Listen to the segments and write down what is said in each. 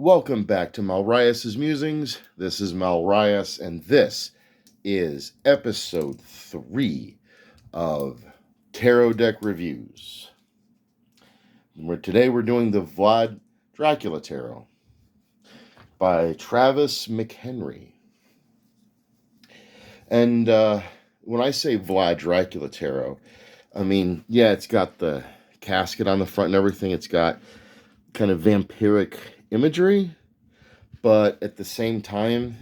Welcome back to Malrias' Musings. This is Malrias, and this is episode 3 of Tarot Deck Reviews. Today we're doing the Vlad Dracula Tarot by Travis McHenry. And when I say Vlad Dracula Tarot, I mean, yeah, it's got the casket on the front and everything. It's got kind of vampiric imagery, but at the same time,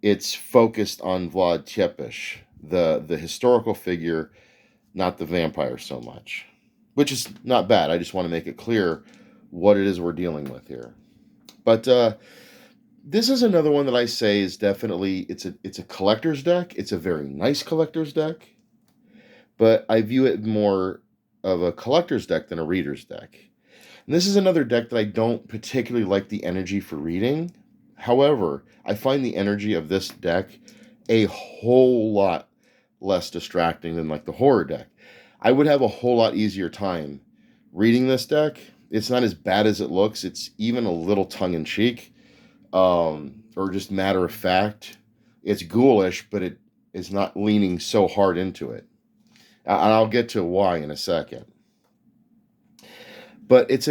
it's focused on Vlad Tepes, the historical figure, not the vampire so much, which is not bad. I just want to make it clear what it is we're dealing with here. But this is another one that I say is definitely it's a collector's deck. It's a very nice collector's deck, but I view it more of a collector's deck than a reader's deck. And this is another deck that I don't particularly like the energy for reading. However, I find the energy of this deck a whole lot less distracting than like the horror deck. I would have a whole lot easier time reading this deck. It's not as bad as it looks. It's even a little tongue-in-cheek, or just matter of fact. It's ghoulish, but it is not leaning so hard into it. And I'll get to why in a second. But it's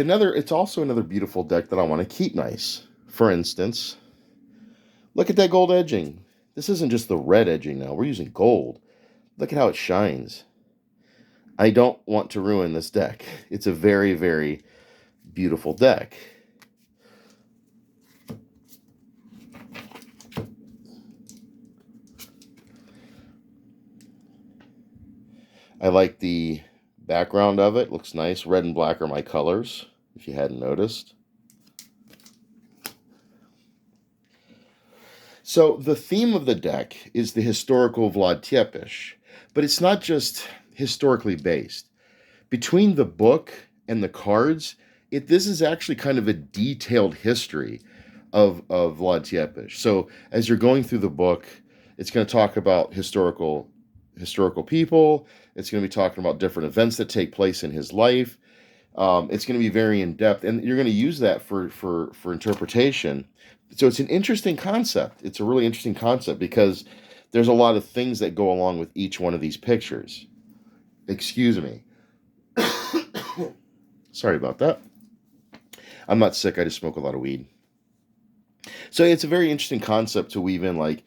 also another beautiful deck that I want to keep nice. For instance, look at that gold edging. This isn't just the red edging now. We're using gold. Look at how it shines. I don't want to ruin this deck. It's a very, very beautiful deck. I like the background of it. Looks nice. Red and black are my colors, if you hadn't noticed. So the theme of the deck is the historical Vlad Tepes, but it's not just historically based. Between the book and the cards, this is actually kind of a detailed history of Vlad Tepes. So as you're going through the book, it's going to talk about historical people. It's going to be talking about different events that take place in his life. It's going to be very in depth, and you're going to use that for interpretation. So it's an interesting concept. It's a really interesting concept because there's a lot of things that go along with each one of these pictures. Excuse me. Sorry about that. I'm not sick. I just smoke a lot of weed. So it's a very interesting concept to weave in, like,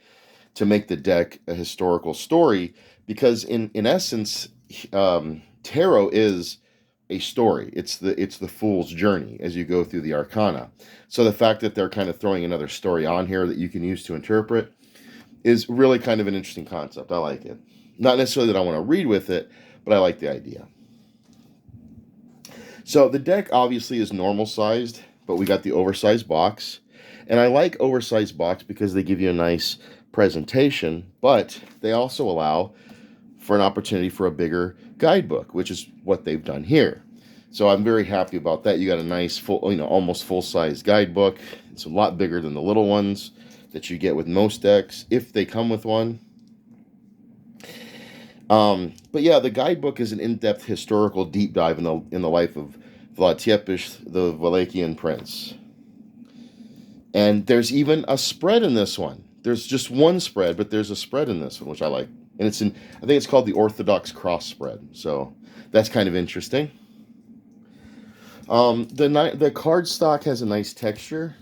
to make the deck a historical story, because in essence, tarot is a story. It's the fool's journey as you go through the arcana. So the fact that they're kind of throwing another story on here that you can use to interpret is really kind of an interesting concept. I like it. Not necessarily that I want to read with it, but I like the idea. So the deck obviously is normal sized, but we got the oversized box. And I like oversized box because they give you a nice presentation, but they also allow for an opportunity for a bigger guidebook, which is what they've done here. So I'm very happy about that. You got a nice full, almost full-size guidebook. It's a lot bigger than the little ones that you get with most decks, if they come with one. But yeah, the guidebook is an in-depth historical deep dive in the life of Vlad Tepes, the Wallachian prince. And there's even a spread in this one. There's just one spread, but there's a spread in this one, which I like. And I think it's called the Orthodox Cross Spread. So that's kind of interesting. The card stock has a nice texture.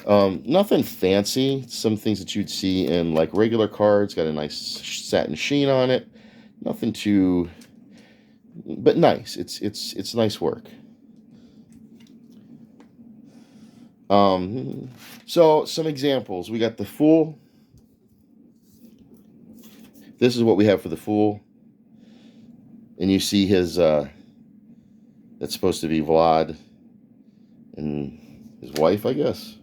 Nothing fancy. Some things that you'd see in like regular cards. Got a nice satin sheen on it. Nothing too, but nice. It's nice work. So some examples. We got the Fool. This is what we have for the Fool. And you see his, that's supposed to be Vlad and his wife, I guess.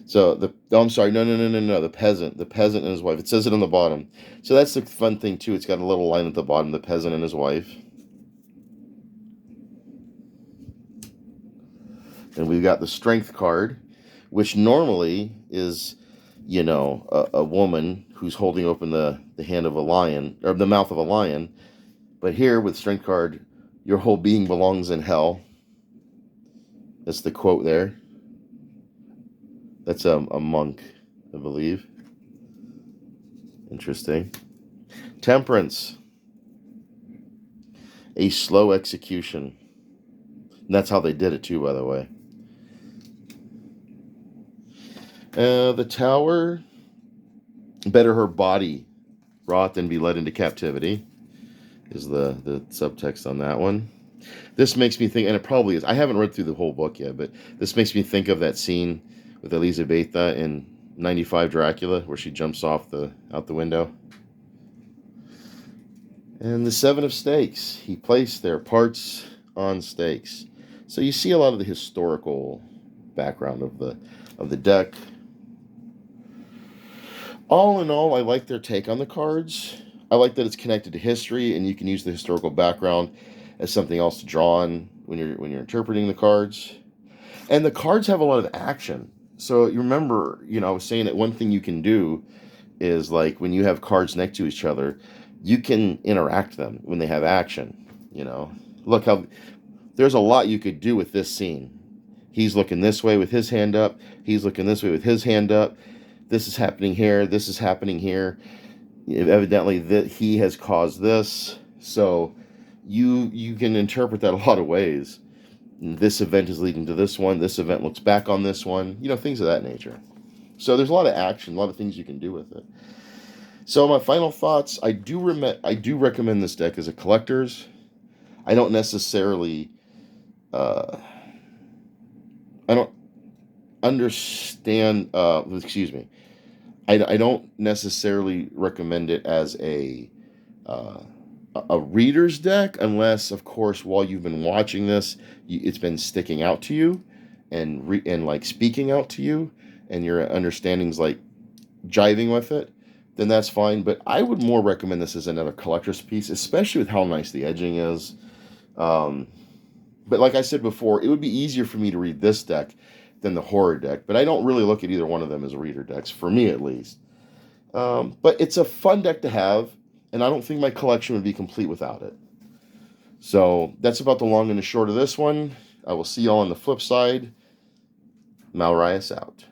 So I'm sorry, no, the peasant and his wife. It says it on the bottom. So that's the fun thing too. It's got a little line at the bottom, the peasant and his wife. And we've got the Strength card, which normally is, a woman who's holding open the hand of a lion, or the mouth of a lion. But here with Strength card, your whole being belongs in hell. That's the quote there. That's a monk, I believe. Interesting. Temperance, a slow execution. And that's how they did it too, by the way. The Tower, better her body rot than be led into captivity, is the subtext on that one. This makes me think, and it probably is, I haven't read through the whole book yet, but this makes me think of that scene with Elizabetha in 95 Dracula, where she jumps out the window. And the Seven of Stakes, he placed their parts on stakes. So you see a lot of the historical background of the deck. All in all, I like their take on the cards. I like that it's connected to history, and you can use the historical background as something else to draw on when you're interpreting the cards. And the cards have a lot of action. So you remember, I was saying that one thing you can do is, like, when you have cards next to each other, you can interact them when they have action. Look how there's a lot you could do with this scene. He's looking this way with his hand up. He's looking this way with his hand up. This is happening here. This is happening here. Evidently, that he has caused this. So you can interpret that a lot of ways. This event is leading to this one. This event looks back on this one. Things of that nature. So there's a lot of action, a lot of things you can do with it. So my final thoughts: I do recommend this deck as a collector's. I don't necessarily. I don't understand. Excuse me. I don't necessarily recommend it as a reader's deck, unless, of course, while you've been watching this, it's been sticking out to you and like speaking out to you, and your understanding's like jiving with it. Then that's fine. But I would more recommend this as another collector's piece, especially with how nice the edging is. But like I said before, it would be easier for me to read this deck than the horror deck. But I don't really look at either one of them as reader decks, for me at least. But it's a fun deck to have, and I don't think my collection would be complete without it. So that's about the long and the short of this one. I will see y'all on the flip side. Malrias out.